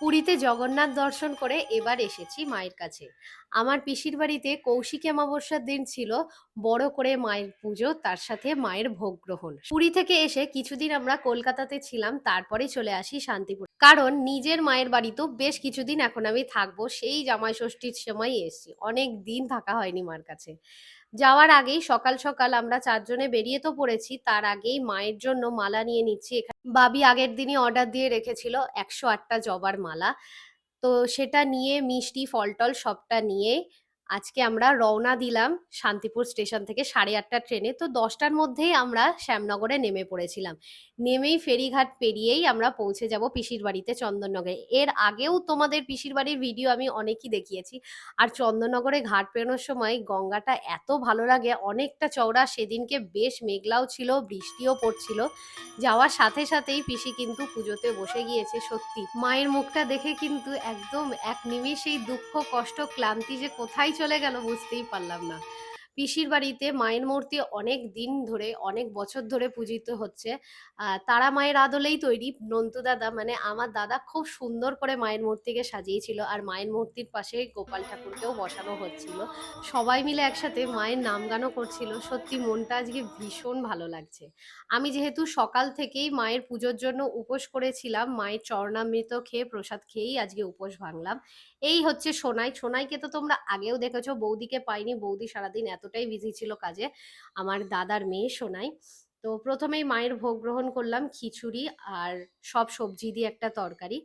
পুরীতে জগন্নাথ দর্শন করে এবার এসেছি মায়ের কাছে। আমার পিসির বাড়িতে কৌশিকী অমাবস্যার দিন ছিল বড় করে মায়ের পুজো, তার সাথে মায়ের ভোগ গ্রহণ। পুরী থেকে এসে কিছুদিন আমরা কলকাতাতে ছিলাম, তারপরে চলে আসি শান্তিপুর। কারণ নিজের মায়ের বাড়িতেও বেশ কিছুদিন এখন আমি থাকবো, সেই জামাই ষষ্ঠীর সময় এসেছি। অনেক দিন থাকা হয়নি মার কাছে। যাওয়ার আগেই সকাল সকাল আমরা চারজনে বেরিয়ে তো পড়েছি, তার আগেই মায়ের জন্য মালা নিয়ে নিচ্ছি। বাবি আগের দিনই অর্ডার দিয়ে রেখেছিল ১০৮টা জবার মালা। তো সেটা নিয়ে মিষ্টি ফলটল সবটা নিয়ে আজকে আমরা রওনা দিলাম শান্তিপুর স্টেশন থেকে ৮:৩০ ট্রেনে। তো ১০টার মধ্যেই আমরা শ্যামনগরে নেমে পড়েছিলাম। নেমেই ফেরিঘাট পেরিয়েই আমরা পৌঁছে যাব পিসির বাড়িতে চন্দননগরে। এর আগেও তোমাদের পিসির বাড়ির ভিডিও আমি অনেকই দেখিয়েছি। আর চন্দননগরে ঘাট পেরোনোর সময় গঙ্গাটা এত ভালো লাগে, অনেকটা চওড়া। সেদিনকে বেশ মেঘলাও ছিল, বৃষ্টিও পড়ছিল। যাওয়ার সাথে সাথেই পিসি কিন্তু পুজোতে বসে গিয়েছে। সত্যি মায়ের মুখটা দেখে কিন্তু একদম এক নিমেষেই দুঃখ, কষ্ট, ক্লান্তি যে কোথায় চলে গেল বুঝতেই পারলাম না। পিসির বাড়িতে মায়ের মূর্তি অনেক দিন ধরে, অনেক বছর ধরে পূজিত হচ্ছে। তারা মায়ের আদলেই তৈরি। নন্তু দাদা মানে আমার দাদা খুব সুন্দর করে মায়ের মূর্তিকে সাজিয়েছিল, আর মায়ের মূর্তির পাশে গোপাল ঠাকুরকেও বসানো হচ্ছিল। সবাই মিলে একসাথে মায়ের নাম গানও করছিল। সত্যি মনটা আজকে ভীষণ ভালো লাগছে। আমি যেহেতু সকাল থেকেই মায়ের পুজোর জন্য উপোস করেছিলাম, মায়ের চরণামৃত খেয়ে প্রসাদ খেয়েই আজকে উপোস ভাঙলাম। এই হচ্ছে সোনাই। সোনাইকে তো তোমরা আগেও দেখেছো, বৌদিকে পাইনি। বৌদি সারাদিন এতটাই বিজি ছিল কাজে। আমার দাদার মেয়ে সোনাই। তো প্রথমেই মায়ের ভোগ গ্রহণ করলাম খিচুড়ি আর সব সবজি দিয়ে একটা তরকারি।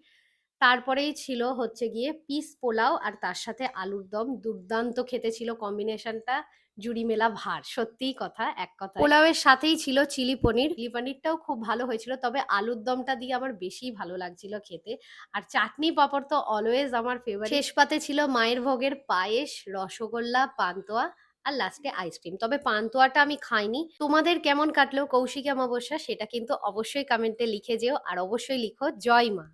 তারপরেই ছিল হচ্ছে গিয়ে পিস পোলাও, আর তার সাথে আলুর দম। দুর্দান্ত খেতে ছিল কম্বিনেশনটা। জুড়ি মেলা ভার, সত্যিই কথা, এক কথা। পোলাওয়ের সাথেই ছিল চিলি পনির। চিলি পনিরটাও খুব ভালো হয়েছিল, তবে আলুর দমটা দিয়ে আমার বেশি ভালো লাগছিল খেতে। আর চাটনি পাঁপড় তো অলওয়েজ আমার ফেভারিট। শেষ পাতে ছিল মায়ের ভোগের পায়েস, রসগোল্লা, পান্তুয়া আর লাস্টে আইসক্রিম। তবে পান্তুয়াটা আমি খাইনি। তোমাদের কেমন কাটলো কৌশিকী অমাবস্যা সেটা কিন্তু অবশ্যই কমেন্টে লিখে যেও, আর অবশ্যই লিখো জয় মা।